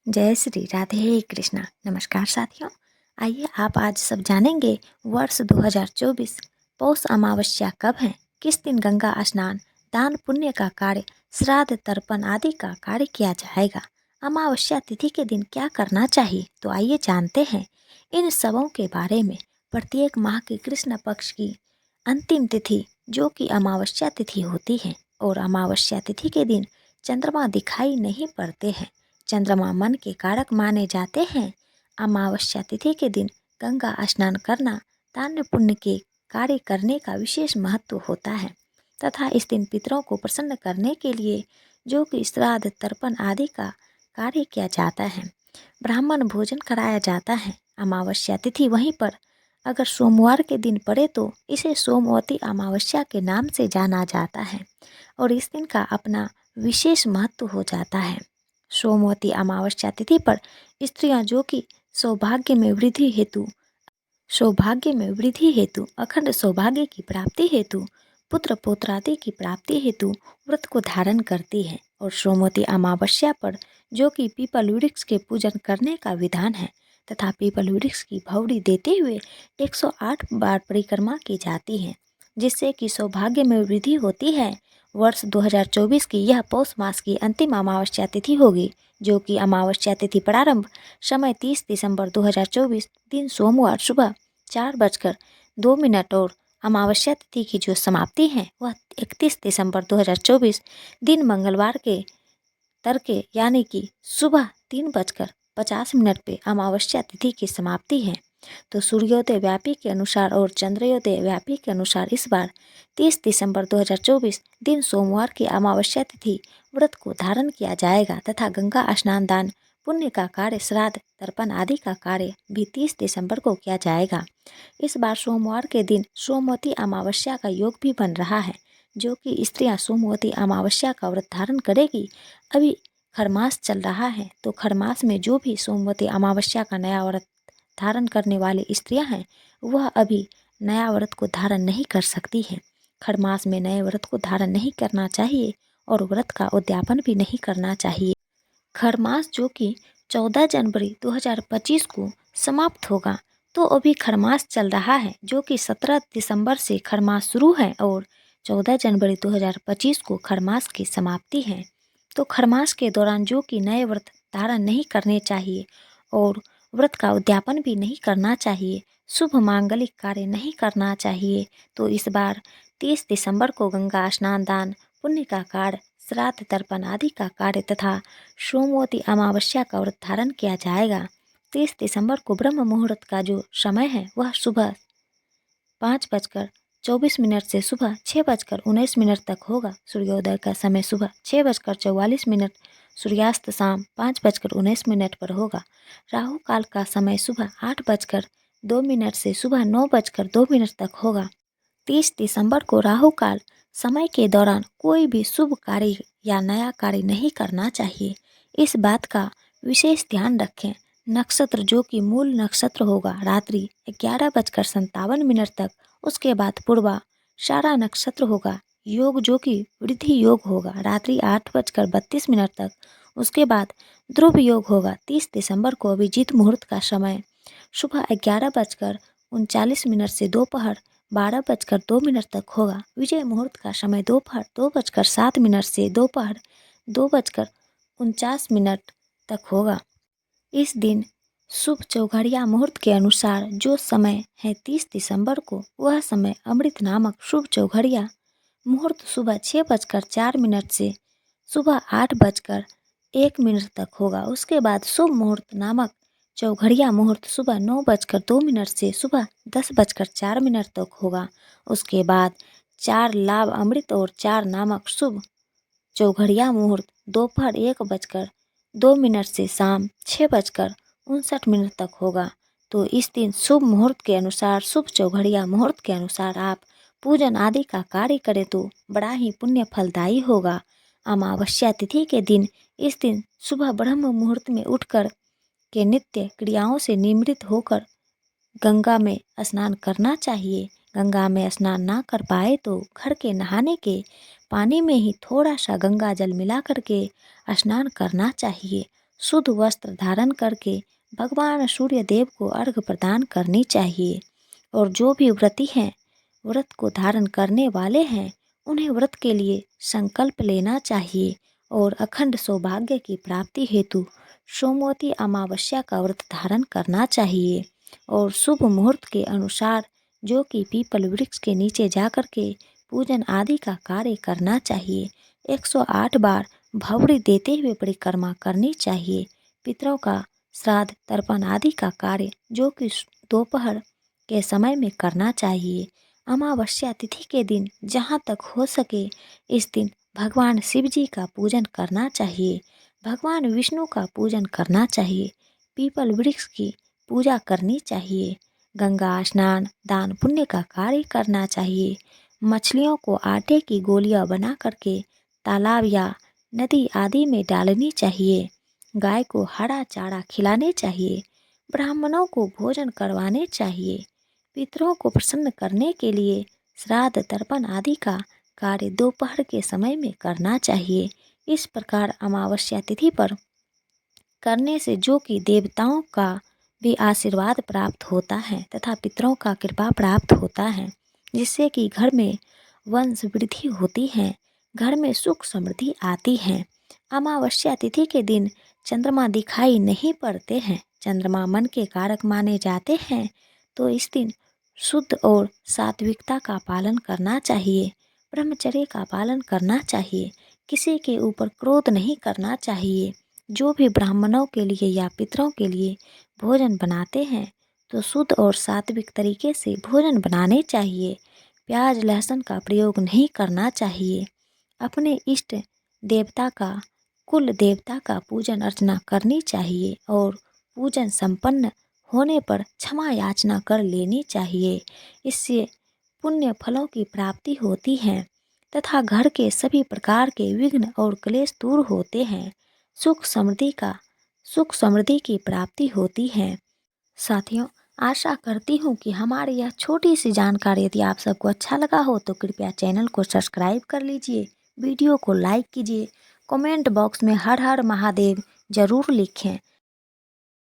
जय श्री राधे कृष्णा। नमस्कार साथियों, आइए आप आज सब जानेंगे वर्ष 2024 पौष अमावस्या कब है, किस दिन गंगा स्नान, दान पुण्य का कार्य, श्राद्ध तर्पण आदि का कार्य किया जाएगा, अमावस्या तिथि के दिन क्या करना चाहिए। तो आइए जानते हैं इन सबों के बारे में। प्रत्येक माह के कृष्ण पक्ष की अंतिम तिथि जो कि अमावस्या तिथि होती है, और अमावस्या तिथि के दिन चंद्रमा दिखाई नहीं पड़ते हैं। चंद्रमा मन के कारक माने जाते हैं। अमावस्या तिथि के दिन गंगा स्नान करना दान पुण्य के कार्य करने का विशेष महत्व होता है तथा इस दिन पितरों को प्रसन्न करने के लिए जो कि श्राद्ध तर्पण आदि का कार्य किया जाता है। ब्राह्मण भोजन कराया जाता है। अमावस्या तिथि वहीं पर अगर सोमवार के दिन पड़े तो इसे सोमवती अमावस्या के नाम से जाना जाता है और इस दिन का अपना विशेष महत्व हो जाता है। सोमवती अमावस्या तिथि पर स्त्रियां जो कि सौभाग्य में वृद्धि हेतु अखंड सौभाग्य की प्राप्ति हेतु पुत्र पौत्रादि की प्राप्ति हेतु व्रत को धारण करती है। और सोमवती अमावस्या पर जो कि पीपल वृक्ष के पूजन करने का विधान है तथा पीपल वृक्ष की भौरी देते हुए 108 बार परिक्रमा की जाती है, जिससे कि सौभाग्य में वृद्धि होती है। वर्ष 2024 की यह पौष मास की अंतिम अमावस्या तिथि होगी, जो कि अमावस्या तिथि प्रारंभ समय 30 दिसंबर 2024 दिन सोमवार सुबह 4:02 और अमावस्या तिथि की जो समाप्ति है वह 31 दिसंबर 2024 दिन मंगलवार के तड़के यानी कि सुबह 3:50 पे अमावस्या तिथि की समाप्ति है। तो सूर्योदय व्यापी के अनुसार और चंद्रोदय व्यापी के अनुसार इस बार 30 दिसंबर 2024 दिन सोमवार की अमावस्या तिथि व्रत को धारण किया जाएगा तथा गंगा स्नान दान पुण्य का कार्य श्राद्ध तर्पण आदि का कार्य भी 30 दिसंबर को किया जाएगा। इस बार सोमवार के दिन सोमवती अमावस्या का योग भी बन रहा है, जो कि स्त्रियां सोमवती अमावस्या का व्रत धारण करेगी। अभी खरमास चल रहा है, तो खरमास में जो भी सोमवती अमावस्या का नया व्रत धारण करने वाली स्त्रियां हैं वह अभी नया व्रत को धारण नहीं कर सकती हैं। खरमास में नए व्रत को धारण नहीं करना चाहिए और व्रत का उद्यापन भी नहीं करना चाहिए। खरमास जो कि 14 जनवरी 2025 को समाप्त होगा, तो अभी खरमास चल रहा है, जो कि 17 दिसंबर से खरमास शुरू है और 14 जनवरी 2025 को खरमास की समाप्ति है। तो खरमास के दौरान जो कि नए व्रत धारण नहीं करने चाहिए और व्रत का उद्यापन भी नहीं करना चाहिए, शुभ मांगलिक कार्य नहीं करना चाहिए। तो इस बार 30 दिसंबर को गंगा स्नान दान पुण्य का कार्य श्राद्ध तर्पण आदि का कार्य तथा सोमवती अमावस्या का व्रत धारण किया जाएगा। 30 दिसंबर को ब्रह्म मुहूर्त का जो समय है वह सुबह 5:24 से सुबह 6:19 तक होगा। सूर्योदय का समय सुबह 6:44, सूर्यास्त शाम 5:19 पर होगा। राहु काल का समय सुबह 8:02 से सुबह 9:02 तक होगा। 30 दिसंबर को राहु काल समय के दौरान कोई भी शुभ कार्य या नया कार्य नहीं करना चाहिए। इस बात का विशेष ध्यान रखें। नक्षत्र जो कि मूल नक्षत्र होगा रात्रि 11:57 तक, उसके बाद पूर्वा शारा नक्षत्र होगा। योग जो कि वृद्धि योग होगा रात्रि 8:32 तक, उसके बाद ध्रुव योग होगा। 30 दिसंबर को अभिजीत मुहूर्त का समय सुबह 11:39 से दोपहर 12:02 तक होगा। विजय मुहूर्त का समय दोपहर 2:07 से दोपहर 2:49 तक होगा। इस दिन शुभ चौघड़िया मुहूर्त के अनुसार जो समय है 30 दिसंबर को, वह समय अमृत नामक शुभ चौघड़िया मुहूर्त सुबह 6:04 से सुबह 8:01 तक होगा। उसके बाद शुभ मुहूर्त नामक चौघड़िया मुहूर्त सुबह 9:02 से सुबह 10:04 तक होगा। उसके बाद 4 लाभ अमृत और 4 नामक शुभ चौघड़िया मुहूर्त दोपहर 1:02 से शाम 6:59 तक होगा। तो इस दिन शुभ मुहूर्त के अनुसार, शुभ चौघड़िया मुहूर्त के अनुसार आप पूजन आदि का कार्य करें तो बड़ा ही पुण्य फलदायी होगा। अमावस्या तिथि के दिन इस दिन सुबह ब्रह्म मुहूर्त में उठकर के नित्य क्रियाओं से निवृत्त होकर गंगा में स्नान करना चाहिए। गंगा में स्नान ना कर पाए तो घर के नहाने के पानी में ही थोड़ा सा गंगा जल मिला करके स्नान करना चाहिए। शुद्ध वस्त्र धारण करके भगवान सूर्य देव को अर्घ प्रदान करनी चाहिए। और जो भी व्रती हैं, व्रत को धारण करने वाले हैं, उन्हें व्रत के लिए संकल्प लेना चाहिए और अखंड सौभाग्य की प्राप्ति हेतु सोमवती अमावस्या का व्रत धारण करना चाहिए। और शुभ मुहूर्त के अनुसार जो कि पीपल वृक्ष के नीचे जाकर के पूजन आदि का कार्य करना चाहिए। 108 बार भवरी देते हुए परिक्रमा करनी चाहिए। पितरों का श्राद्ध तर्पण आदि का कार्य जो कि दोपहर के समय में करना चाहिए। अमावस्या तिथि के दिन जहाँ तक हो सके इस दिन भगवान शिव जी का पूजन करना चाहिए, भगवान विष्णु का पूजन करना चाहिए, पीपल वृक्ष की पूजा करनी चाहिए, गंगा स्नान दान पुण्य का कार्य करना चाहिए। मछलियों को आटे की गोलियां बना करके तालाब या नदी आदि में डालनी चाहिए। गाय को हरा चारा खिलाने चाहिए। ब्राह्मणों को भोजन करवाने चाहिए। पितरों को प्रसन्न करने के लिए श्राद्ध तर्पण आदि का कार्य दोपहर के समय में करना चाहिए। इस प्रकार अमावस्या तिथि पर करने से जो कि देवताओं का भी आशीर्वाद प्राप्त होता है तथा पितरों का कृपा प्राप्त होता है, जिससे कि घर में वंश वृद्धि होती है, घर में सुख समृद्धि आती है। अमावस्या तिथि के दिन चंद्रमा दिखाई नहीं पड़ते हैं, चंद्रमा मन के कारक माने जाते हैं, तो इस दिन शुद्ध और सात्विकता का पालन करना चाहिए, ब्रह्मचर्य का पालन करना चाहिए, किसी के ऊपर क्रोध नहीं करना चाहिए। जो भी ब्राह्मणों के लिए या पितरों के लिए भोजन बनाते हैं तो शुद्ध और सात्विक तरीके से भोजन बनाने चाहिए। प्याज लहसुन का प्रयोग नहीं करना चाहिए। अपने इष्ट देवता का कुल देवता का पूजन अर्चना करनी चाहिए और पूजन संपन्न होने पर क्षमा याचना कर लेनी चाहिए। इससे पुण्य फलों की प्राप्ति होती है तथा घर के सभी प्रकार के विघ्न और क्लेश दूर होते हैं। सुख समृद्धि की प्राप्ति होती है। साथियों, आशा करती हूँ कि हमारी यह छोटी सी जानकारी यदि आप सबको अच्छा लगा हो तो कृपया चैनल को सब्सक्राइब कर लीजिए, वीडियो को लाइक कीजिए, कमेंट बॉक्स में हर हर महादेव जरूर लिखें।